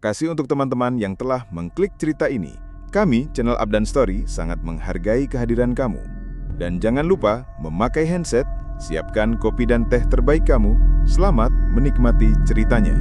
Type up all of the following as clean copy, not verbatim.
kasih untuk teman-teman yang telah mengklik cerita ini. Kami, channel Abdan Story, sangat menghargai kehadiran kamu. Dan jangan lupa memakai handset, siapkan kopi dan teh terbaik kamu. Selamat menikmati ceritanya.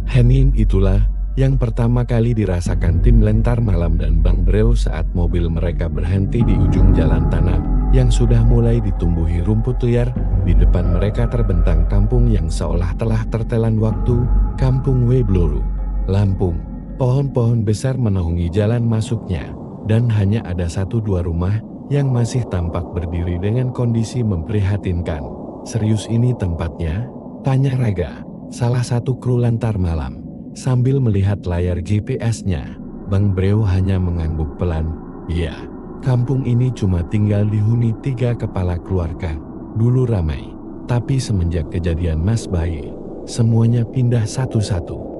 Hening itulah yang pertama kali dirasakan tim Lentar Malam dan Bang Breo saat mobil mereka berhenti di ujung jalan tanah yang sudah mulai ditumbuhi rumput liar. Di depan mereka terbentang kampung yang seolah telah tertelan waktu, Kampung Webloru, Lampung. Pohon-pohon besar menaungi jalan masuknya, dan hanya ada 1-2 rumah yang masih tampak berdiri dengan kondisi memprihatinkan. "Serius ini tempatnya?" tanya Raga, salah satu kru Lentar Malam, sambil melihat layar GPS-nya. Bang Breo hanya mengangguk pelan. "Iya, kampung ini cuma tinggal dihuni 3 kepala keluarga. Dulu ramai, tapi semenjak kejadian Mas Bayu, semuanya pindah satu-satu."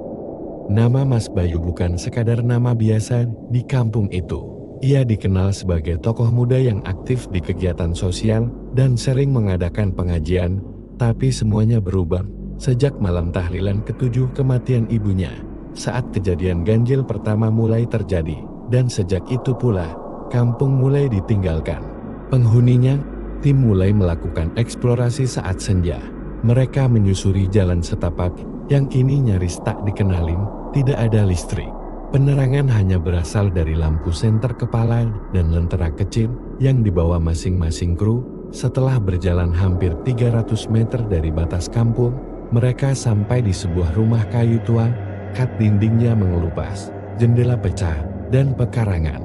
Nama Mas Bayu bukan sekadar nama biasa di kampung itu. Ia dikenal sebagai tokoh muda yang aktif di kegiatan sosial dan sering mengadakan pengajian, tapi semuanya berubah sejak malam tahlilan ke-7 kematian ibunya, saat kejadian ganjil pertama mulai terjadi, dan sejak itu pula, kampung mulai ditinggalkan. Penghuninya, tim mulai melakukan eksplorasi saat senja. Mereka menyusuri jalan setapak, yang kini nyaris tak dikenalin, tidak ada listrik. Penerangan hanya berasal dari lampu senter kepala dan lentera kecil, yang dibawa masing-masing kru. Setelah berjalan hampir 300 meter dari batas kampung, mereka sampai di sebuah rumah kayu tua, kat dindingnya mengelupas, jendela pecah, dan pekarangan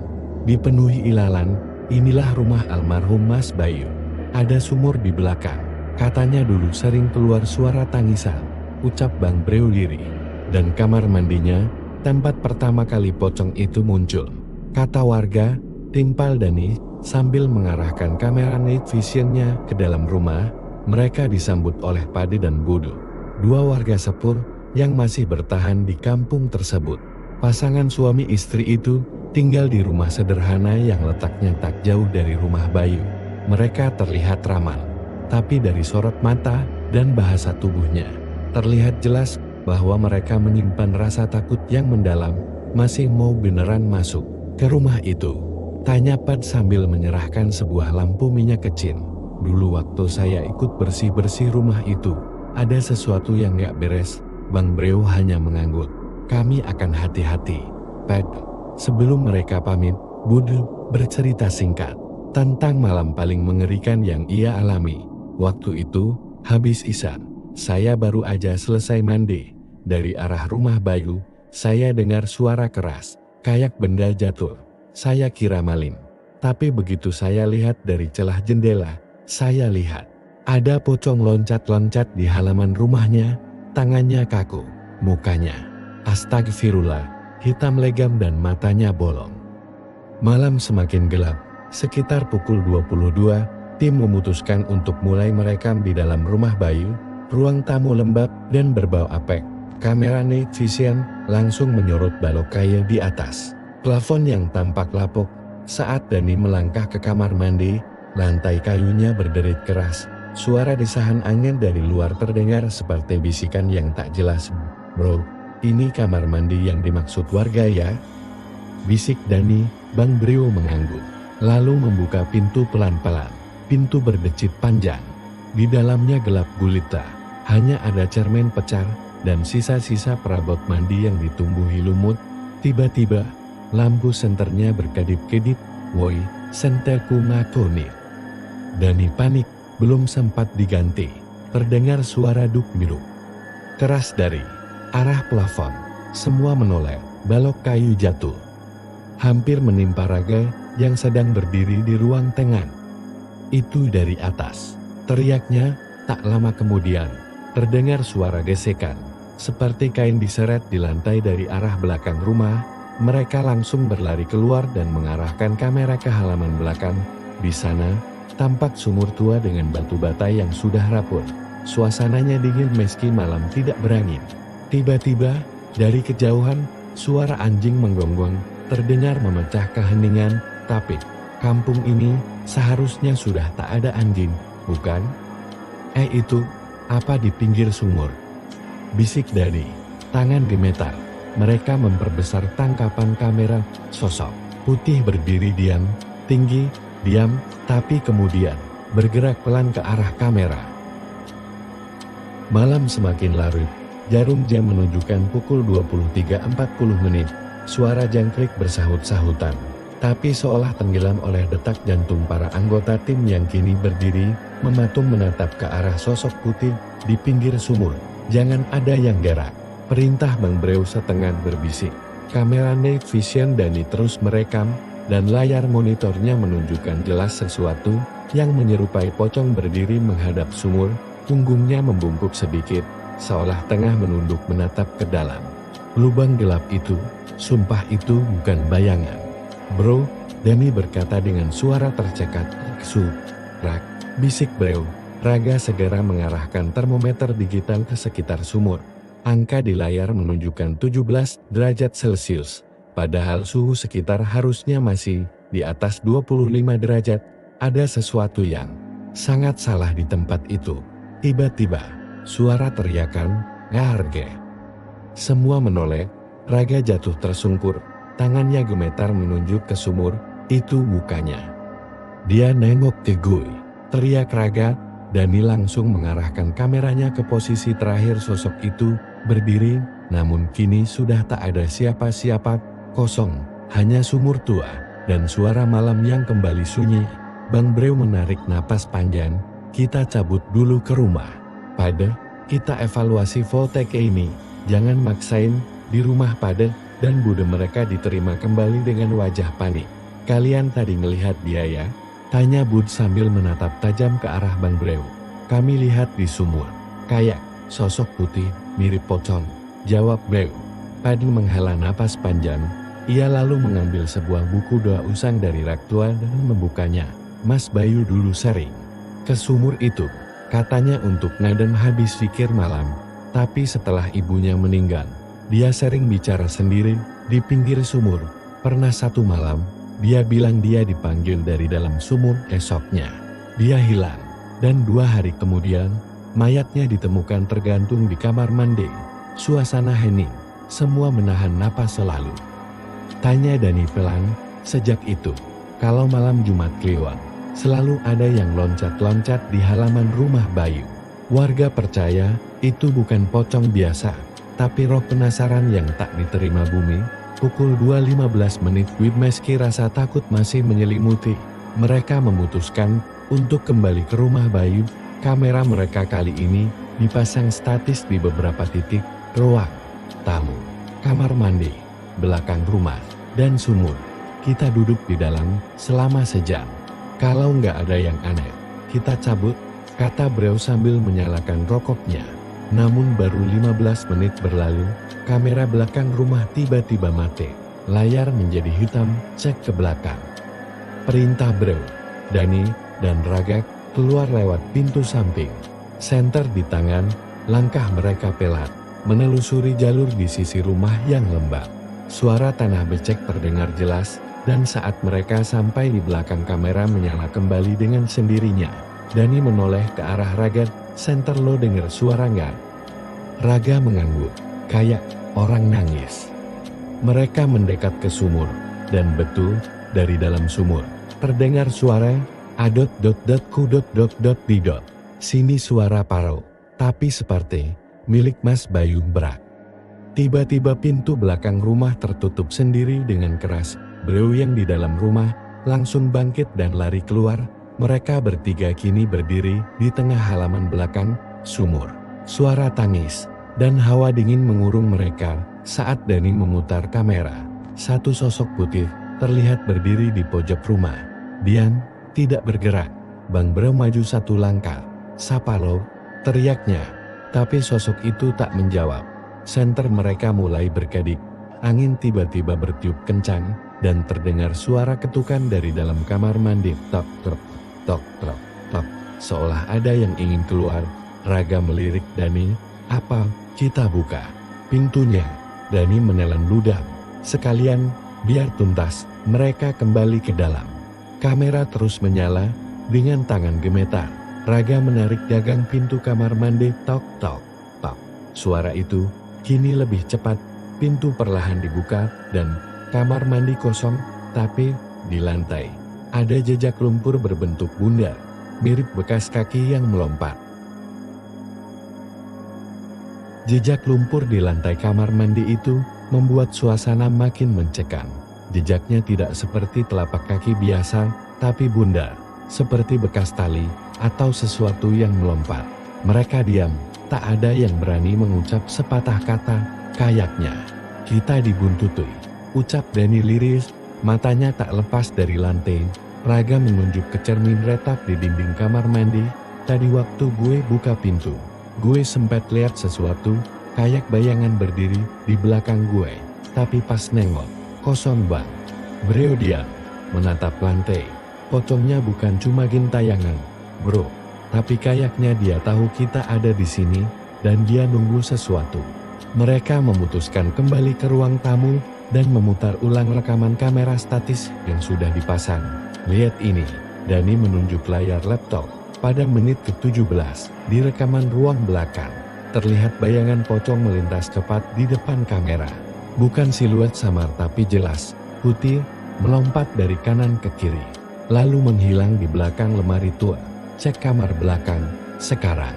dipenuhi ilalan. Inilah rumah almarhum Mas Bayu. Ada sumur di belakang. Katanya dulu sering keluar suara tangisan, ucap Bang Breo lirih. Dan kamar mandinya, tempat pertama kali pocong itu muncul, kata warga, timpal Dani, sambil mengarahkan kamera night vision-nya ke dalam rumah. Mereka disambut oleh Pade dan Budu, 2 warga sepur yang masih bertahan di kampung tersebut. Pasangan suami istri itu tinggal di rumah sederhana yang letaknya tak jauh dari rumah Bayu. Mereka terlihat ramah, tapi dari sorot mata dan bahasa tubuhnya, terlihat jelas bahwa mereka menyimpan rasa takut yang mendalam. "Masih mau beneran masuk ke rumah itu?" tanya Pad sambil menyerahkan sebuah lampu minyak kecil. "Dulu waktu saya ikut bersih-bersih rumah itu, ada sesuatu yang gak beres." Bang Breo hanya mengangguk. "Kami akan hati-hati, Pad." Sebelum mereka pamit, Budu bercerita singkat tentang malam paling mengerikan yang ia alami. "Waktu itu, habis isya, saya baru aja selesai mandi. Dari arah rumah Bayu, saya dengar suara keras, kayak benda jatuh. Saya kira maling. Tapi begitu saya lihat dari celah jendela, saya lihat ada pocong loncat-loncat di halaman rumahnya. Tangannya kaku, mukanya, astagfirullah, hitam legam dan matanya bolong." Malam semakin gelap. Sekitar pukul 22, tim memutuskan untuk mulai merekam di dalam rumah Bayu. Ruang tamu lembab dan berbau apek. Kamera night vision langsung menyorot balok kayu di atas plafon yang tampak lapuk. Saat Dani melangkah ke kamar mandi, lantai kayunya berderit keras. Suara desahan angin dari luar terdengar seperti bisikan yang tak jelas. "Bro, ini kamar mandi yang dimaksud warga ya?" bisik Dani. Bang Breo mengangguk, lalu membuka pintu pelan-pelan. Pintu berdecit panjang. Di dalamnya gelap gulita. Hanya ada cermin pecah dan sisa-sisa perabot mandi yang ditumbuhi lumut. Tiba-tiba, lampu senternya berkedip-kedip. "Woi, senterku ngakoni." Dani panik. Belum sempat diganti, terdengar suara duk-miduk keras dari arah plafon. Semua menoleh, balok kayu jatuh, hampir menimpa Raga yang sedang berdiri di ruang tengah. "Itu dari atas," teriaknya. Tak lama kemudian, terdengar suara gesekan, seperti kain diseret di lantai dari arah belakang rumah. Mereka langsung berlari keluar dan mengarahkan kamera ke halaman belakang. Di sana, tampak sumur tua dengan batu bata yang sudah rapuh. Suasananya dingin meski malam tidak berangin. Tiba-tiba, dari kejauhan, suara anjing menggonggong terdengar memecah keheningan, tapi Kampung ini seharusnya sudah tak ada anjing, bukan? Itu, apa di pinggir sumur? Bisik Dani. Tangan gemetar. Mereka memperbesar tangkapan kamera. Sosok putih berdiri diam, tinggi, diam, tapi kemudian bergerak pelan ke arah kamera. Malam semakin larut. Jarum jam menunjukkan pukul 23.40. Suara jangkrik bersahut-sahutan, tapi seolah tenggelam oleh detak jantung para anggota tim yang kini berdiri, mematung menatap ke arah sosok putih di pinggir sumur. Jangan ada yang gerak. Perintah Bang Breu setengah berbisik. Kamera night vision Dani terus merekam, dan layar monitornya menunjukkan jelas sesuatu yang menyerupai pocong berdiri menghadap sumur, punggungnya membungkuk sedikit, seolah tengah menunduk menatap ke dalam lubang gelap itu. Sumpah itu bukan bayangan. Bro, Dani berkata dengan suara tercekat. Rak, bisik Breu. Raga segera mengarahkan termometer digital ke sekitar sumur. Angka di layar menunjukkan 17 derajat Celcius. Padahal suhu sekitar harusnya masih di atas 25 derajat. Ada sesuatu yang sangat salah di tempat itu. Tiba-tiba, suara teriakan, "Ngarge!" Semua menoleh. Raga jatuh tersungkur. Tangannya gemetar menunjuk ke sumur. Itu mukanya. Dia nengok ke gue. Teriak Raga. Dani langsung mengarahkan kameranya ke posisi terakhir sosok itu berdiri, namun kini sudah tak ada siapa-siapa, kosong, hanya sumur tua, dan suara malam yang kembali sunyi. Bang Breu menarik napas panjang. Kita cabut dulu ke rumah. Pada, kita evaluasi voltage ini, jangan maksain, di rumah Pada dan Bude mereka diterima kembali dengan wajah panik. Kalian tadi ngelihat dia ya? Tanya Bud sambil menatap tajam ke arah Bang Breu. Kami lihat di sumur. Kayak sosok putih, mirip pocong. Jawab Breu. Padi menghela napas panjang. Ia lalu mengambil sebuah buku doa usang dari rak tua dan membukanya. Mas Bayu dulu sering ke sumur itu. Katanya untuk ngadem habis pikir malam. Tapi setelah ibunya meninggal, dia sering bicara sendiri di pinggir sumur. Pernah satu malam, dia bilang dia dipanggil dari dalam sumur. Esoknya, dia hilang. Dan 2 hari kemudian, mayatnya ditemukan tergantung di kamar mandi. Suasana hening, semua menahan napas selalu. Tanya Dani pelan. Sejak itu, kalau malam Jumat Kliwon, selalu ada yang loncat-loncat di halaman rumah Bayu. Warga percaya, itu bukan pocong biasa, tapi roh penasaran yang tak diterima bumi. Pukul 2.15 WIB meski rasa takut masih menyelimuti, mereka memutuskan untuk kembali ke rumah Bayu. Kamera mereka kali ini dipasang statis di beberapa titik, ruang tamu, kamar mandi, belakang rumah, dan sumur. Kita duduk di dalam selama sejam. Kalau nggak ada yang aneh, kita cabut, kata Breu sambil menyalakan rokoknya. Namun baru 15 menit berlalu, kamera belakang rumah tiba-tiba mati. Layar menjadi hitam, cek ke belakang. Perintah Breu, Dani, dan Raga keluar lewat pintu samping. Senter di tangan, langkah mereka pelat, menelusuri jalur di sisi rumah yang lembab. Suara tanah becek terdengar jelas, dan saat mereka sampai di belakang kamera menyala kembali dengan sendirinya. Dani menoleh ke arah Raga. Senter lo dengar suara nggak? Raga mengangguk, kayak orang nangis. Mereka mendekat ke sumur, dan betul, dari dalam sumur terdengar suara adot dot dot kudot dot dot didot. Sini suara parau, tapi seperti milik Mas Bayu berak. Tiba-tiba pintu belakang rumah tertutup sendiri dengan keras. Breu yang di dalam rumah langsung bangkit dan lari keluar. Mereka bertiga kini berdiri di tengah halaman belakang sumur. Suara tangis dan hawa dingin mengurung mereka saat Dani memutar kamera. Satu sosok putih terlihat berdiri di pojok rumah. Diam, tidak bergerak. Bang Breu maju satu langkah. Sapa lo, teriaknya. Tapi sosok itu tak menjawab. Senter mereka mulai berkedip. Angin tiba-tiba bertiup kencang dan terdengar suara ketukan dari dalam kamar mandi. Tok, tok, tok, tok, tok. Seolah ada yang ingin keluar. Raga melirik Dani. Apa? Kita buka pintunya. Dani menelan ludah. Sekalian, biar tuntas, mereka kembali ke dalam. Kamera terus menyala, dengan tangan gemetar. Raga menarik gagang pintu kamar mandi, tok tok tok. Suara itu kini lebih cepat, pintu perlahan dibuka, dan kamar mandi kosong, tapi di lantai ada jejak lumpur berbentuk bundar, mirip bekas kaki yang melompat. Jejak lumpur di lantai kamar mandi itu membuat suasana makin mencekam. Jejaknya tidak seperti telapak kaki biasa, tapi bundar, seperti bekas tali atau sesuatu yang melompat. Mereka diam, tak ada yang berani mengucap sepatah kata. Kayaknya kita dibuntuti, ucap Dani liris, matanya tak lepas dari lantai. Raga menunjuk ke cermin retak di dinding kamar mandi. Tadi waktu gue buka pintu, gue sempat lihat sesuatu, kayak bayangan berdiri di belakang gue. Tapi pas nengok, kosong bang. Breo diam, menatap lantai. Pocongnya bukan cuma gentayangan, bro. Tapi kayaknya dia tahu kita ada di sini, dan dia nunggu sesuatu. Mereka memutuskan kembali ke ruang tamu, dan memutar ulang rekaman kamera statis yang sudah dipasang. Lihat ini, Dani menunjuk layar laptop. Pada menit ke-17, di rekaman ruang belakang, terlihat bayangan pocong melintas cepat di depan kamera. Bukan siluet samar tapi jelas, putih, melompat dari kanan ke kiri, lalu menghilang di belakang lemari tua. Cek kamar belakang, sekarang,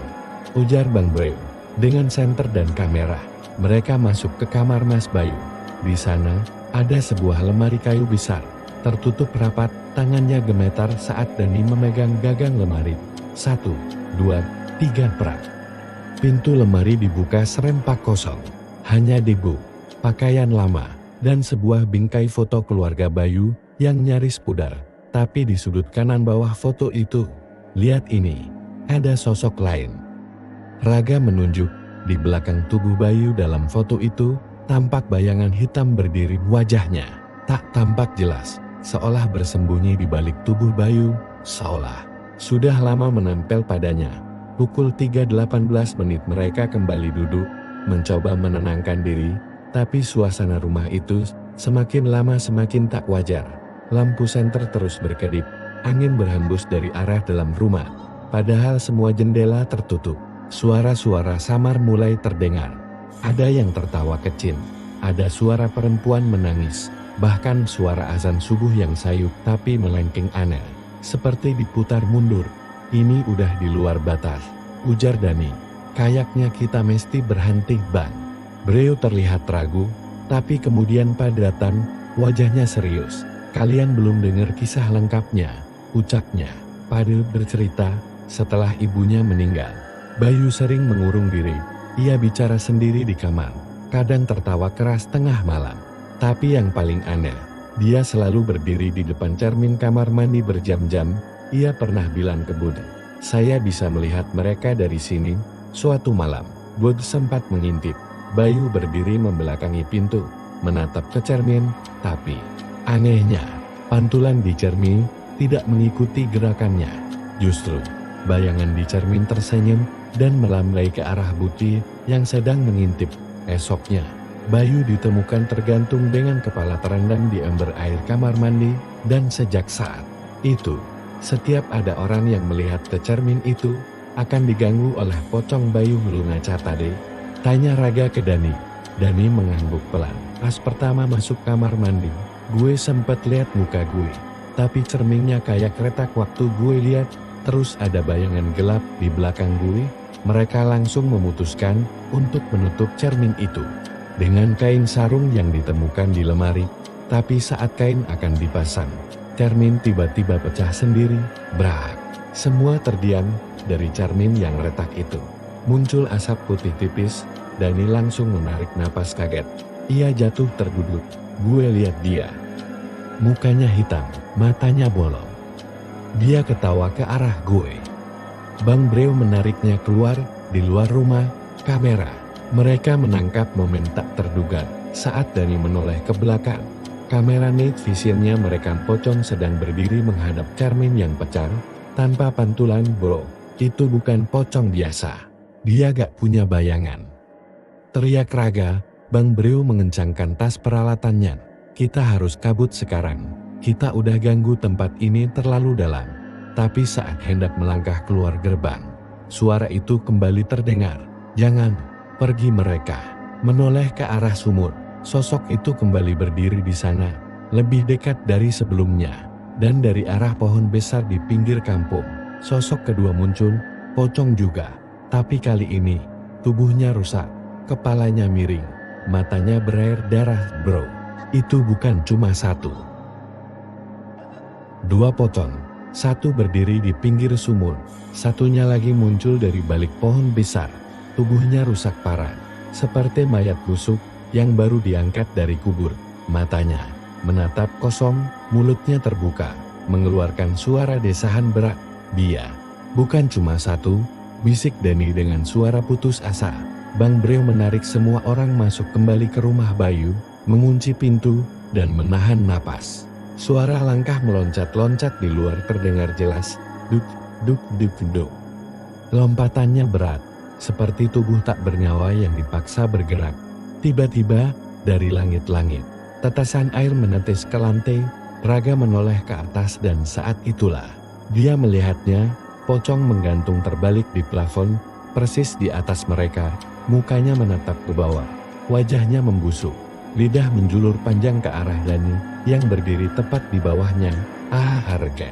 ujar Bang Breu. Dengan senter dan kamera, mereka masuk ke kamar Mas Bayu. Di sana, ada sebuah lemari kayu besar, tertutup rapat, tangannya gemetar saat Dani memegang gagang lemari. 1, 2, 3 prak. Pintu lemari dibuka serempak kosong. Hanya debu, pakaian lama, dan sebuah bingkai foto keluarga Bayu yang nyaris pudar. Tapi di sudut kanan bawah foto itu, lihat ini, ada sosok lain. Raga menunjuk, di belakang tubuh Bayu dalam foto itu, tampak bayangan hitam berdiri. Wajahnya tak tampak jelas, seolah bersembunyi di balik tubuh Bayu, seolah sudah lama menempel padanya. Pukul 3.18 menit mereka kembali duduk, mencoba menenangkan diri, tapi suasana rumah itu semakin lama semakin tak wajar. Lampu senter terus berkedip, angin berhembus dari arah dalam rumah, padahal semua jendela tertutup. Suara-suara samar mulai terdengar. Ada yang tertawa kecil, ada suara perempuan menangis, bahkan suara azan subuh yang sayup tapi melengking aneh, seperti diputar mundur. Ini udah di luar batas, ujar Dani. Kayaknya kita mesti berhenti bang. Breo terlihat ragu, tapi kemudian padatan, wajahnya serius. Kalian belum dengar kisah lengkapnya, ucapnya. Pada bercerita, setelah ibunya meninggal, Bayu sering mengurung diri. Ia bicara sendiri di kamar, kadang tertawa keras tengah malam. Tapi yang paling aneh, dia selalu berdiri di depan cermin kamar mandi berjam-jam. Ia pernah bilang ke Bud, saya bisa melihat mereka dari sini. Suatu malam, Bud sempat mengintip. Bayu berdiri membelakangi pintu, menatap ke cermin, tapi anehnya, pantulan di cermin tidak mengikuti gerakannya. Justru, bayangan di cermin tersenyum dan melambai ke arah Buti yang sedang mengintip. Esoknya, Bayu ditemukan tergantung dengan kepala terendam di ember air kamar mandi, dan sejak saat itu, setiap ada orang yang melihat ke cermin itu, akan diganggu oleh pocong. Bayu melunga tadi, tanya Raga ke Dani. Dani mengangguk pelan. Pas pertama masuk kamar mandi, gue sempet lihat muka gue, tapi cerminnya kayak retak. Waktu gue lihat, terus ada bayangan gelap di belakang gue. Mereka langsung memutuskan untuk menutup cermin itu dengan kain sarung yang ditemukan di lemari. Tapi saat kain akan dipasang, cermin tiba-tiba pecah sendiri. Brak! Semua terdiam. Dari cermin yang retak itu muncul asap putih tipis. Dani langsung menarik napas kaget. Ia jatuh tergudut. Gue lihat dia, mukanya hitam, matanya bolong. Dia ketawa ke arah gue. Bang Breu menariknya keluar. Di luar rumah, kamera mereka menangkap momen tak terduga saat Dani menoleh ke belakang. Kamera night visionnya merekam pocong sedang berdiri menghadap cermin yang pecah. Tanpa pantulan bro, itu bukan pocong biasa. Dia gak punya bayangan, teriak Raga. Bang Breu mengencangkan tas peralatannya. Kita harus kabut sekarang. kita udah ganggu tempat ini terlalu dalam. Tapi saat hendak melangkah keluar gerbang, suara itu kembali terdengar. Jangan pergi mereka. Menoleh ke arah sumur, sosok itu kembali berdiri di sana, lebih dekat dari sebelumnya. Dan dari arah pohon besar di pinggir kampung, sosok kedua muncul, pocong juga. Tapi kali ini, tubuhnya rusak, kepalanya miring, matanya berair darah. Bro, itu bukan cuma satu. Dua pocong. Satu berdiri di pinggir sumur, satunya lagi muncul dari balik pohon besar. Tubuhnya rusak parah, seperti mayat busuk yang baru diangkat dari kubur. Matanya menatap kosong, mulutnya terbuka, mengeluarkan suara desahan berat. Dia bukan cuma satu, bisik Dani dengan suara putus asa. Bang Breo menarik semua orang masuk kembali ke rumah Bayu, mengunci pintu, dan menahan napas. Suara langkah meloncat-loncat di luar terdengar jelas. Duk, duk, duk, duk. Lompatannya berat, seperti tubuh tak bernyawa yang dipaksa bergerak. Tiba-tiba, dari langit-langit, tetesan air menetes ke lantai. Raga menoleh ke atas dan saat itulah, dia melihatnya, pocong menggantung terbalik di plafon, persis di atas mereka, mukanya menatap ke bawah. Wajahnya membusuk, lidah menjulur panjang ke arah Dani, yang berdiri tepat di bawahnya. Harga.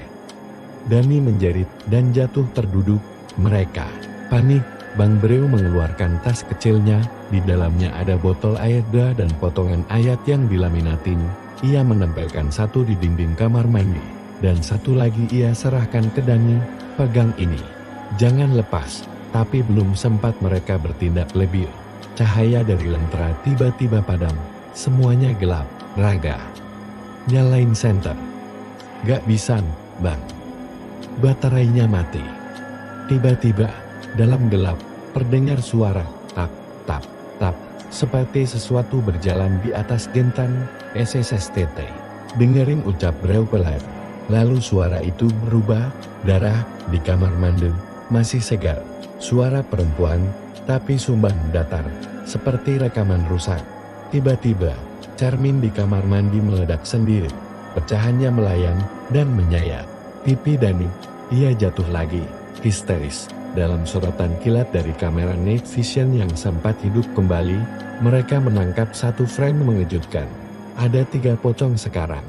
Dani menjerit dan jatuh terduduk. Mereka panik. Bang Breo mengeluarkan tas kecilnya, di dalamnya ada botol air dan potongan ayat yang dilaminatin. Ia menempelkan satu di dinding kamar mandi, dan satu lagi ia serahkan ke Dani. Pegang ini, jangan lepas. Tapi belum sempat mereka bertindak lebih, cahaya dari lentera tiba-tiba padam. Semuanya gelap. Raga, nyalain senter. Gak bisa, Bang. Baterainya mati. Tiba-tiba, dalam gelap, terdengar suara tap, tap, tap, seperti sesuatu berjalan di atas gentan SSSTT. Dengerin ucap Breo pelan. Lalu suara itu berubah, darah di kamar mandi masih segar. Suara perempuan, tapi sumbang datar, seperti rekaman rusak. Tiba-tiba, cermin di kamar mandi meledak sendiri. Pecahannya melayang dan menyayat pipi Dani. Ia jatuh lagi, histeris. Dalam sorotan kilat dari kamera night vision yang sempat hidup kembali, mereka menangkap satu frame mengejutkan. Ada 3 pocong sekarang.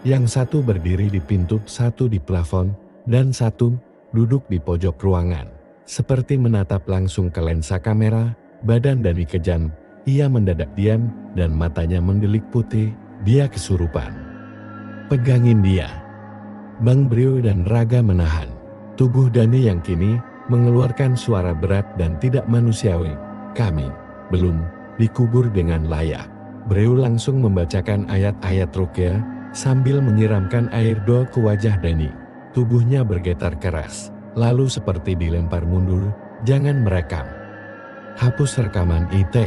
Yang satu berdiri di pintu, satu di plafon, dan satu duduk di pojok ruangan. Seperti menatap langsung ke lensa kamera, badan Dani kejam. Ia mendadak diam, dan matanya mendelik putih. Dia kesurupan. Pegangin dia. Bang Breo dan Raga menahan. Tubuh Dani yang kini mengeluarkan suara berat dan tidak manusiawi. Kami belum dikubur dengan layak. Breo langsung membacakan ayat-ayat ruqyah sambil menyiramkan air doa ke wajah Dani. Tubuhnya bergetar keras, lalu seperti dilempar mundur. Jangan merekam. Hapus rekaman itu.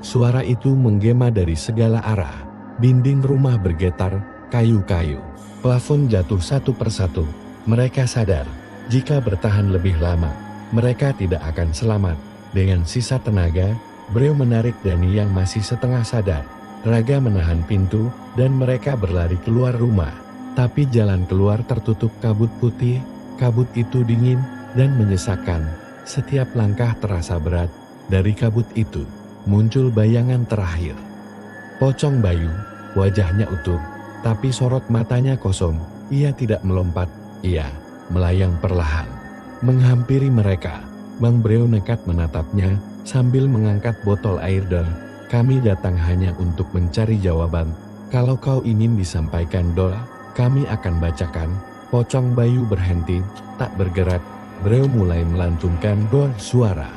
Suara itu menggema dari segala arah. Dinding rumah bergetar, kayu-kayu, plafon jatuh satu persatu. Mereka sadar, jika bertahan lebih lama, mereka tidak akan selamat. Dengan sisa tenaga, Breo menarik Dani yang masih setengah sadar. Raga menahan pintu, dan mereka berlari keluar rumah. Tapi jalan keluar tertutup kabut putih. Kabut itu dingin dan menyesakkan. Setiap langkah terasa berat. Dari kabut itu muncul bayangan terakhir. Pocong Bayu, wajahnya utuh, tapi sorot matanya kosong. Ia tidak melompat, ia melayang perlahan, menghampiri mereka. Bang Breo nekat menatapnya, sambil mengangkat botol air dan, kami datang hanya untuk mencari jawaban. Kalau kau ingin disampaikan doa, kami akan bacakan. Pocong Bayu berhenti, tak bergerak. Breo mulai melantunkan doa. Suara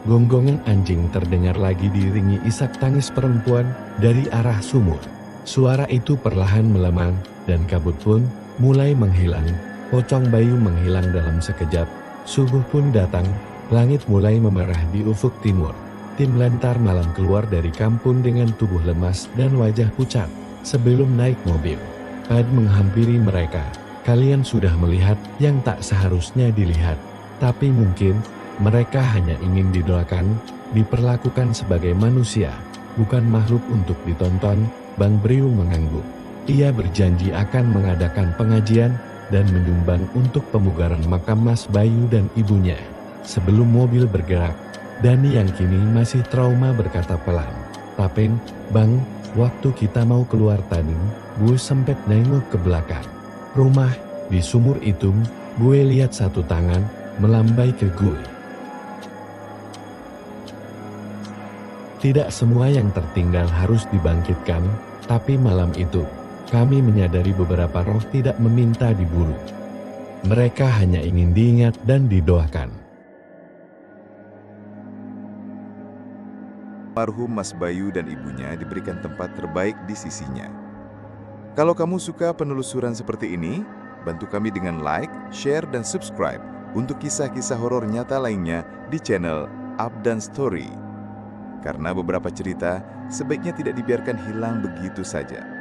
gonggongan anjing terdengar lagi diiringi isak tangis perempuan dari arah sumur. Suara itu perlahan melemah, dan kabut pun mulai menghilang. Pocong Bayu menghilang dalam sekejap. Subuh pun datang, langit mulai memerah di ufuk timur. Tim Lentar Malam keluar dari kampung dengan tubuh lemas dan wajah pucat. Sebelum naik mobil, Pad menghampiri mereka. Kalian sudah melihat yang tak seharusnya dilihat. Tapi mungkin mereka hanya ingin didoakan, diperlakukan sebagai manusia, bukan makhluk untuk ditonton. Bang Breo mengangguk. Ia berjanji akan mengadakan pengajian dan menyumbang untuk pemugaran makam Mas Bayu dan ibunya. Sebelum mobil bergerak, Dani yang kini masih trauma berkata pelan, "Tapeng, Bang, waktu kita mau keluar tadi, gue sempet nengok ke belakang rumah. Di sumur itu, gue lihat satu tangan melambai ke gue." Tidak semua yang tertinggal harus dibangkitkan, tapi malam itu, kami menyadari beberapa roh tidak meminta diburu. Mereka hanya ingin diingat dan didoakan. Almarhum Mas Bayu dan ibunya diberikan tempat terbaik di sisinya. Kalau kamu suka penelusuran seperti ini, bantu kami dengan like, share, dan subscribe untuk kisah-kisah horor nyata lainnya di channel Abdan Story. Karena beberapa cerita sebaiknya tidak dibiarkan hilang begitu saja.